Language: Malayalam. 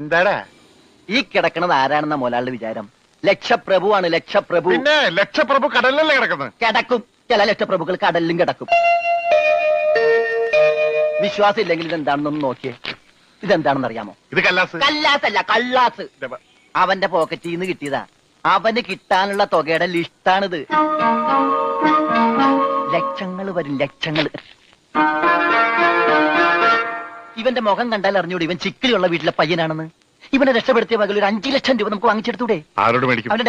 എന്താടാ ഈ കിടക്കണത് ആരാണെന്ന മുതലാളിയുടെ വിചാരം? ലക്ഷപ്രഭുവാണ്, ലക്ഷപ്രഭു. പിന്നെ ലക്ഷപ്രഭു കടലിലല്ലേ കിടക്കുന്നത്? കിടക്കും. ചില ലക്ഷപ്രഭുക്കൾ കടലിലും കിടക്കും. വിശ്വാസം ഇല്ലെങ്കിൽ ഇതെന്താണെന്നൊന്ന് നോക്കിയേ. ഇതെന്താണെന്ന് അറിയാമോ? ഇത് കല്ലാസ്. കല്ലാസല്ല, കള്ളാസ്. അവന്റെ പോക്കറ്റിൽ നിന്ന് കിട്ടിയതാ. അവന് കിട്ടാനുള്ള തുകയുടെ ലിസ്റ്റാണിത്. ലക്ഷങ്ങൾ വരും, ലക്ഷങ്ങൾ. ഇവന്റെ മുഖം കണ്ടാൽ അറിഞ്ഞൂടെ ഇവൻ ചിക്കിലുള്ള വീട്ടിലെ പയ്യനാണെന്ന്. ഇവനെ രക്ഷപ്പെടുത്തിയ പകൽ ഒരു 5 ലക്ഷം രൂപ നമുക്ക് വാങ്ങിച്ചെടുത്തൂടെ? ആരോട് മേടിക്കും? അവന്റെ